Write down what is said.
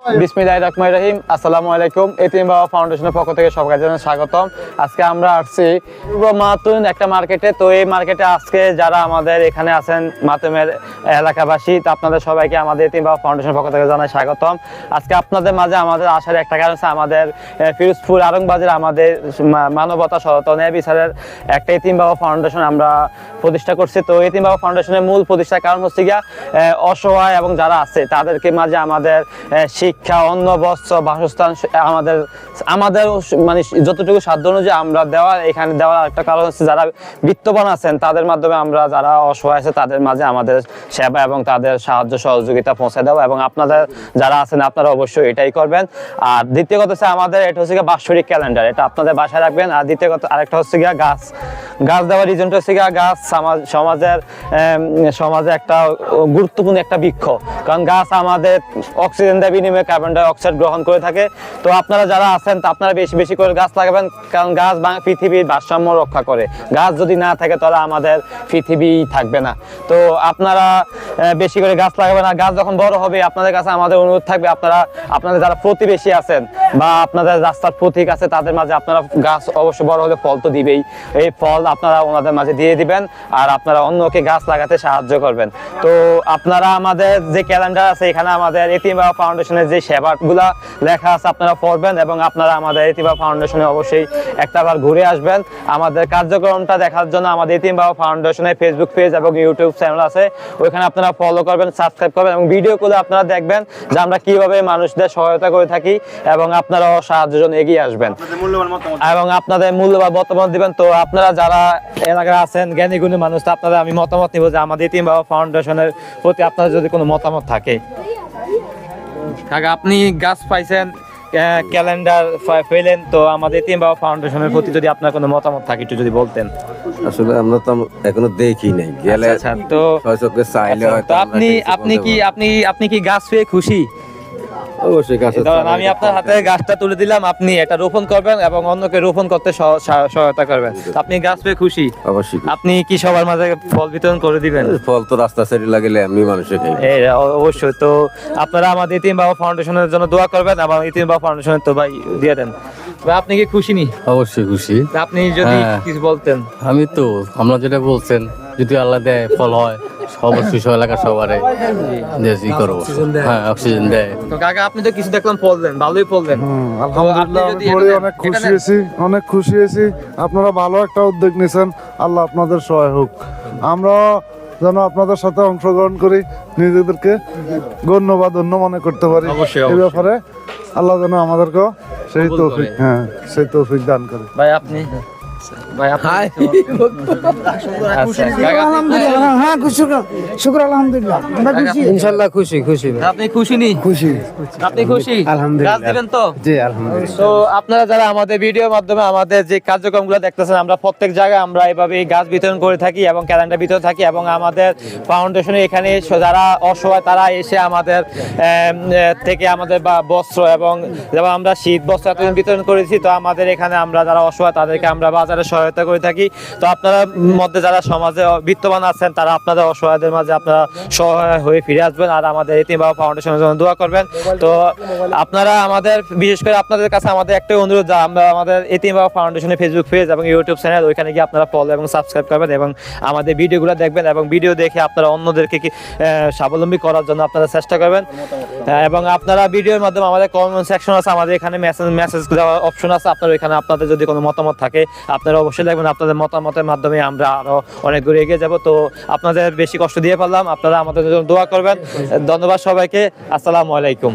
বিসমিল্লাহির রহমানির রহিম। আসসালামু আলাইকুম। এতিম বাবা ফাউন্ডেশনের পক্ষ থেকে সবাইকে জানাই স্বাগতম। আজকে আমরা আসছি মাতুন একটা মার্কেটে। তো এই মার্কেটে আজকে যারা আমাদের এখানে আছেন মাতুমের এলাকাবাসী, তো আপনাদের সবাইকে আমাদের এতিম বাবা ফাউন্ডেশনের পক্ষ থেকে জানাই স্বাগতম। আজকে আপনাদের মাঝে আমাদের আসার একটা কারণ হচ্ছে আমাদের ফিরোজপুর আরংবাজার আমাদের মানবতা সহায়তা ন্যায় বিচারের একটা এতিম বাবা ফাউন্ডেশন আমরা প্রতিষ্ঠা করছি। তো এতিম বাবা ফাউন্ডেশনের মূল প্রতিষ্ঠার কারণ হচ্ছে গিয়া অসহায় এবং যারা আছে তাদেরকে মাঝে আমাদের শিক্ষা, অন্ন, বস্ত্র, বাসস্থান আমাদের মানে যতটুকু সাধ্য অনুযায়ী আমরা এখানে দেওয়ার একটা কারণ হচ্ছে যারা বিত্তবান আছেন তাদের মাধ্যমে আমরা যারা অসহায় আছে তাদের মাঝে আমাদের সেবা এবং তাদের সাহায্য সহযোগিতা পৌঁছে দেওয়া, এবং আপনাদের যারা আছেন আপনারা অবশ্যই এটাই করবেন। আর দ্বিতীয় কথা হচ্ছে আমাদের এটা হচ্ছে গিয়ে বাৎসরিক ক্যালেন্ডার, এটা আপনাদের বাসায় রাখবেন। আর দ্বিতীয় কথা আরেকটা হচ্ছে গিয়া গাছ দেওয়ার রিজনটা হচ্ছে গিয়া গাছ সমাজে একটা গুরুত্বপূর্ণ একটা বৃক্ষ, কারণ গাছ আমাদের অক্সিজেন দেয়, বিনিময়ে কার্বন ডাই অক্সাইড গ্রহণ করে থাকে। তো আপনারা যারা আছেন তা আপনারা বেশি বেশি করে গাছ লাগাবেন, কারণ গাছ পৃথিবীর ভারসাম্য রক্ষা করে। গাছ যদি না থাকে তাহলে আমাদের পৃথিবী থাকবে না। তো আপনারা বেশি করে গাছ লাগাবেন। আর গাছ যখন বড় হবে আপনাদের কাছে আমাদের অনুরোধ থাকবে, আপনাদের যারা প্রতিবেশী আছেন বা আপনাদের রাস্তার পথিক আছে তাদের মাঝে আপনারা গাছ অবশ্য বড় হলে ফল তো দিবেই, এই ফল আপনারা ওনাদের মাঝে দিয়ে দিবেন আর আপনারা অন্যকে গাছ লাগাতে সাহায্য করবেন। তো আপনারা আমাদের যে ক্যালেন্ডার আছে এখানে আমাদের এতিম বাবা ফাউন্ডেশনের যে সেবাগুলা লেখা আছে আপনারা পড়বেন, এবং আপনারা আমাদের এতিম বাবা ফাউন্ডেশনে অবশ্যই একটাবার ঘুরে আসবেন। আমাদের কার্যক্রমটা দেখার জন্য আমাদের এতিম বাবা ফাউন্ডেশনের ফেসবুক পেজ এবং ইউটিউব চ্যানেল আছে, ওইখানে আপনারা ফলো করবেন, সাবস্ক্রাইব করবেন এবং ভিডিওগুলো আপনারা দেখবেন যে আমরা কিভাবে মানুষদের সহায়তা করে থাকি, এবং আপনারাও সাহায্যের জন্য এগিয়ে আসবেন এবং আপনাদের মূল্যবান মতামত দিবেন। তো আপনারা যারা এলাকায় আছেন জ্ঞানী গুণী মানুষ, আপনারা আমি মতামত নিব যে আমাদের এতিম বাবা ফাউন্ডেশনের প্রতি আপনাদের যদি কোনো মতামত থাকে। কাকা, আপনি গাছ পাইছেন, ক্যালেন্ডার পেলেন, তো আমাদের এতিম বাবা ফাউন্ডেশনের প্রতি যদি আপনার কোনো মতামত থাকে একটু যদি বলতেন। আসলে আমরা তো এখনো দেখি নাই, গেলে তো চাইলে হয়তো। আপনি কি গাছ পেয়ে খুশি? অবশ্যই গাছ। আমি আপনার হাতে গাছটা তুলে দিলাম, আপনি এটা রোপণ করবেন এবং অন্যকে রোপণ করতে সহায়তা করবেন। আপনি গাছ পেয়ে খুশি? অবশ্যই। আপনি কি সবার মাঝে ফল বিতরণ করে দিবেন? ফল তো রাস্তা সাইডে লাগলে এমনি মানুষের খাই। অবশ্যই। তো আপনারা আমাদের এতিম বাবা ফাউন্ডেশনের জন্য দোয়া করবেন এবং এতিম বাবা ফাউন্ডেশনের তো ভাই দিয়ে দেন। আপনি কি খুশি নি? অবশ্যই খুশি। আপনি যদি কিছু বলতেন। আমি তো আমরা যেটা বলছেন, যদি আল্লাহ দেয় ফল হয় অবশ্যই সব এলাকা সবারে ই করবো। হ্যাঁ, অক্সিজেন দেয়। তো কাকা, আপনি তো কিছু দেখলাম ফল দেন, ভালোই ফল দেন। আলহামদুলিল্লাহ, অনেক খুশি হয়েছি। আপনারা ভালো একটা উদ্যোগ নিয়েছেন, আল্লাহ আপনাদের সহায় হোক। আমরা যেন আপনাদের সাথে অংশগ্রহণ করি, নিজেদেরকে গণ্য বা ধন্য মনে করতে পারি। এই ব্যাপারে আল্লাহ যেন আমাদেরকেও সেই তৌফিক দান করে। ভাই আপনি ইনশাআল্লাহ খুশি। আপনি খুশি নি? আপনি খুশি? আলহামদুলিল্লাহ। গাছ দিবেন তো? জি আলহামদুলিল্লাহ। তো আপনারা যারা আমাদের ভিডিওর মাধ্যমে আমাদের যে কার্যক্রমগুলো দেখতেছেন, আমরা প্রত্যেক জায়গায় আমরা এইভাবে গাছ বিতরণ করে থাকি এবং ক্যালেন্ডার বিতরণ থাকি, এবং আমাদের ফাউন্ডেশনে এখানে যারা অসহায় তারা এসে আমাদের থেকে আমাদের বা বস্ত্র এবং যেমন আমরা শীত বস্ত্র এতদিন বিতরণ করেছি, তো আমাদের এখানে আমরা যারা অসহায় তাদেরকে আমরা বাজারে সহায়তা করে থাকি। তো আপনারা মধ্যে যারা সমাজে বিত্তবান আছেন তারা আপনাদের অসহায়দের মাঝে আপনারা সহায় হয়ে ফিরে আসবেন আর আমাদের এতিম বাবা ফাউন্ডেশনের জন্য দোয়া করবেন। তো আপনারা আমাদের বিশেষ করে আপনাদের কাছে আমাদের একটাই অনুরোধ, আমরা আমাদের এতিম বাবা ফাউন্ডেশনের ফেসবুক পেজ এবং ইউটিউব চ্যানেল, ওইখানে গিয়ে আপনারা ফলো এবং সাবস্ক্রাইব করবেন এবং আমাদের ভিডিওগুলো দেখবেন, এবং ভিডিও দেখে আপনারা অন্যদেরকে স্বাবলম্বী করার জন্য আপনারা চেষ্টা করবেন। এবং আপনারা ভিডিওর মাধ্যমে আমাদের কমেন্ট সেকশন আছে, আমাদের এখানে মেসেজ দেওয়ার অপশন আছে, আপনারা এখানে আপনাদের যদি কোনো মতামত থাকে আপনারা অবশ্যই দেখবেন। আপনাদের মতামতের মাধ্যমে আমরা আরো অনেক দূরে এগিয়ে যাব। তো আপনাদের বেশি কষ্ট দিয়ে পারলাম, আপনারা আমাদের জন্য দোয়া করবেন। ধন্যবাদ সবাইকে। আসসালামু আলাইকুম।